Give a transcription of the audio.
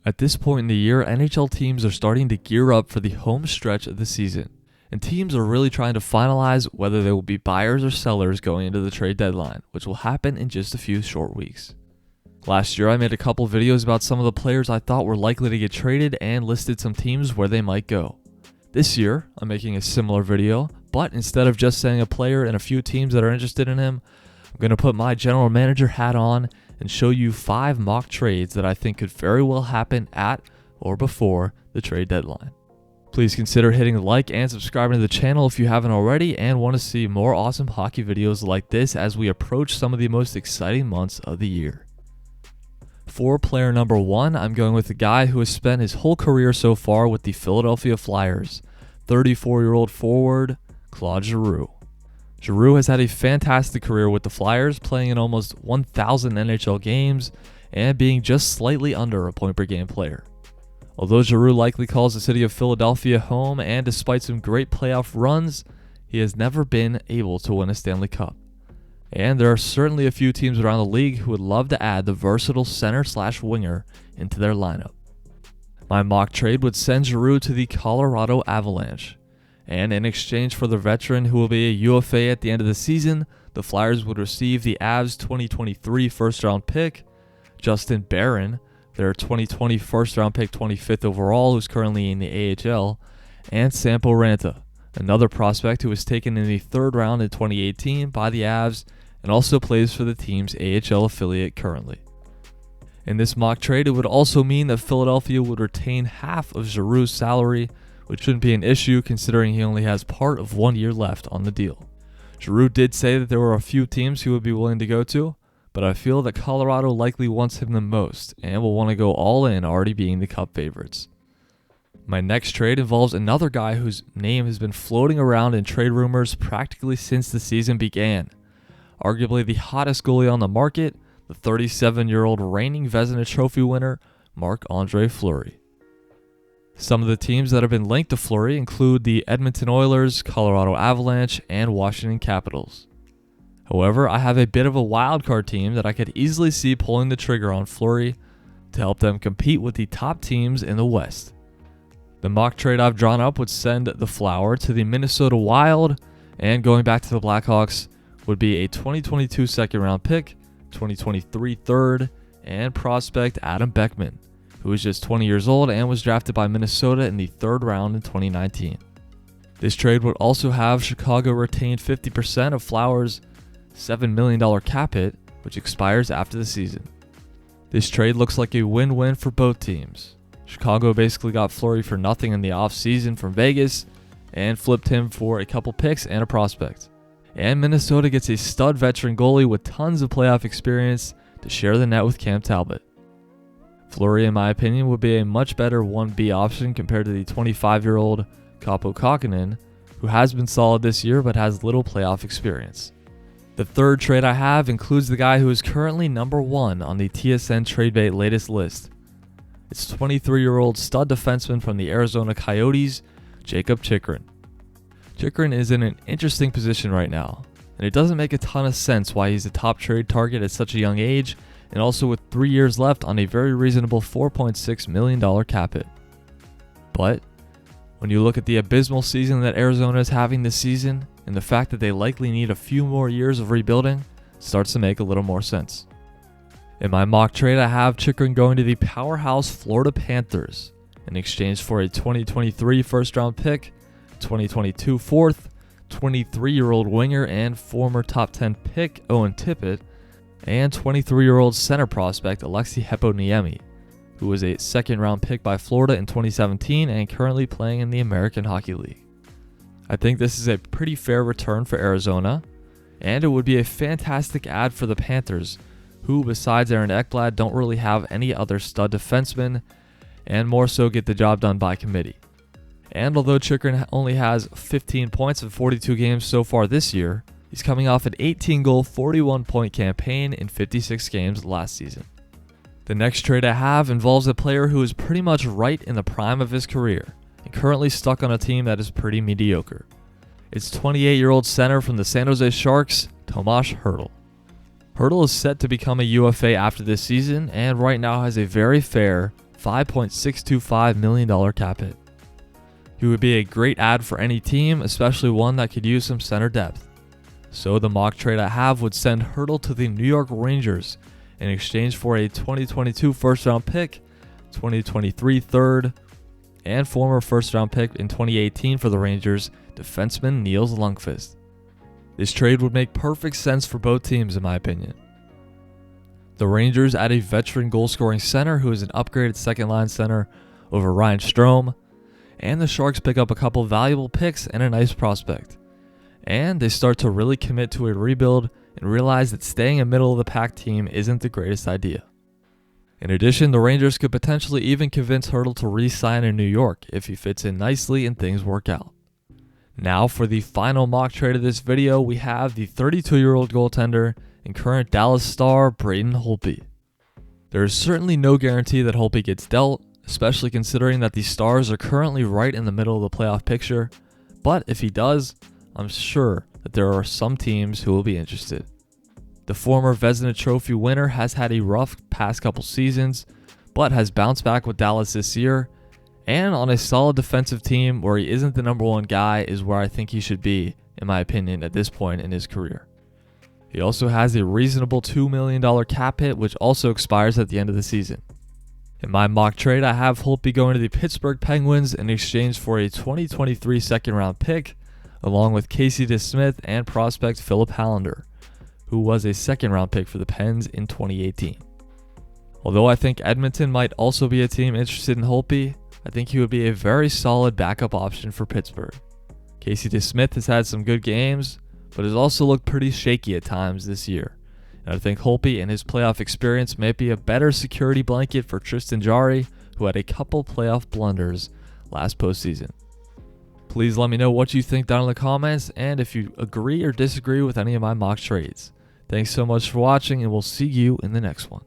At this point in the year, NHL teams are starting to gear up for the home stretch of the season, and teams are really trying to finalize whether they will be buyers or sellers going into the trade deadline, which will happen in just a few short weeks. Last year, I made a couple videos about some of the players I thought were likely to get traded and listed some teams where they might go. This year, I'm making a similar video, but instead of just saying a player and a few teams that are interested in him, I'm going to put my general manager hat on and show you 5 mock trades that I think could very well happen at or before the trade deadline. Please consider hitting like and subscribing to the channel if you haven't already and want to see more awesome hockey videos like this as we approach some of the most exciting months of the year. For player number 1, I'm going with a guy who has spent his whole career so far with the Philadelphia Flyers, 34-year-old forward Claude Giroux. Giroud has had a fantastic career with the Flyers, playing in almost 1,000 NHL games and being just slightly under a point-per-game player. Although Giroud likely calls the city of Philadelphia home, and despite some great playoff runs, he has never been able to win a Stanley Cup. And there are certainly a few teams around the league who would love to add the versatile center/winger into their lineup. My mock trade would send Giroud to the Colorado Avalanche. And in exchange for the veteran who will be a UFA at the end of the season, the Flyers would receive the Avs 2023 first-round pick, Justin Barron, their 2020 first-round pick 25th overall, who's currently in the AHL, and Sampo Ranta, another prospect who was taken in the 3rd round in 2018 by the Avs and also plays for the team's AHL affiliate currently. In this mock trade, it would also mean that Philadelphia would retain half of Giroud's salary, which shouldn't be an issue considering he only has part of 1 year left on the deal. Giroud did say that there were a few teams he would be willing to go to, but I feel that Colorado likely wants him the most and will want to go all in, already being the Cup favorites. My next trade involves another guy whose name has been floating around in trade rumors practically since the season began. Arguably the hottest goalie on the market, the 37-year-old reigning Vezina Trophy winner, Marc-Andre Fleury. Some of the teams that have been linked to Fleury include the Edmonton Oilers, Colorado Avalanche, and Washington Capitals. However, I have a bit of a wildcard team that I could easily see pulling the trigger on Fleury to help them compete with the top teams in the West. The mock trade I've drawn up would send the Flower to the Minnesota Wild, and going back to the Blackhawks would be a 2022 second-round pick, 2023 third, and prospect Adam Beckman, who is just 20 years old and was drafted by Minnesota in the 3rd round in 2019. This trade would also have Chicago retain 50% of Flower's $7 million cap hit, which expires after the season. This trade looks like a win-win for both teams. Chicago basically got Fleury for nothing in the offseason from Vegas and flipped him for a couple picks and a prospect. And Minnesota gets a stud veteran goalie with tons of playoff experience to share the net with Cam Talbot. Fleury, in my opinion, would be a much better 1B option compared to the 25-year-old Kaapo Kähkönen, who has been solid this year but has little playoff experience. The third trade I have includes the guy who is currently number 1 on the TSN TradeBait latest list. It's 23-year-old stud defenseman from the Arizona Coyotes, Jakob Chychrun. Chychrun is in an interesting position right now, and it doesn't make a ton of sense why he's a top trade target at such a young age, and also with 3 years left on a very reasonable $4.6 million cap hit. But when you look at the abysmal season that Arizona is having this season, and the fact that they likely need a few more years of rebuilding, it starts to make a little more sense. In my mock trade, I have Chychrun going to the powerhouse Florida Panthers in exchange for a 2023 first-round pick, 2022 fourth, 23-year-old winger and former top 10 pick Owen Tippett, and 23-year-old center prospect Alexei Heponiemi, who was a second-round pick by Florida in 2017 and currently playing in the American Hockey League. I think this is a pretty fair return for Arizona, and it would be a fantastic add for the Panthers, who besides Aaron Ekblad don't really have any other stud defensemen, and more so get the job done by committee. And although Chychrun only has 15 points in 42 games so far this year, he's coming off an 18-goal, 41-point campaign in 56 games last season. The next trade I have involves a player who is pretty much right in the prime of his career and currently stuck on a team that is pretty mediocre. It's 28-year-old center from the San Jose Sharks, Tomas Hertl. Hertl is set to become a UFA after this season and right now has a very fair $5.625 million cap hit. He would be a great add for any team, especially one that could use some center depth. So the mock trade I have would send Hertl to the New York Rangers in exchange for a 2022 first-round pick, 2023 third, and former first-round pick in 2018 for the Rangers, defenseman Niels Lundqvist. This trade would make perfect sense for both teams in my opinion. The Rangers add a veteran goal-scoring center who is an upgraded second-line center over Ryan Strome, and the Sharks pick up a couple valuable picks and a nice prospect. And they start to really commit to a rebuild and realize that staying a middle-of-the-pack team isn't the greatest idea. In addition, the Rangers could potentially even convince Hertl to re-sign in New York if he fits in nicely and things work out. Now for the final mock trade of this video, we have the 32-year-old goaltender and current Dallas star Braden Holtby. There is certainly no guarantee that Holtby gets dealt, especially considering that the Stars are currently right in the middle of the playoff picture, but if he does, I'm sure that there are some teams who will be interested. The former Vezina Trophy winner has had a rough past couple seasons, but has bounced back with Dallas this year, and on a solid defensive team where he isn't the number one guy is where I think he should be, in my opinion, at this point in his career. He also has a reasonable $2 million cap hit, which also expires at the end of the season. In my mock trade, I have Holtby going to the Pittsburgh Penguins in exchange for a 2023 second-round pick, along with Casey DeSmith and prospect Philip Hallander, who was a second-round pick for the Pens in 2018. Although I think Edmonton might also be a team interested in Holtby, I think he would be a very solid backup option for Pittsburgh. Casey DeSmith has had some good games, but has also looked pretty shaky at times this year. And I think Holtby and his playoff experience may be a better security blanket for Tristan Jarry, who had a couple playoff blunders last postseason. Please let me know what you think down in the comments and if you agree or disagree with any of my mock trades. Thanks so much for watching, and we'll see you in the next one.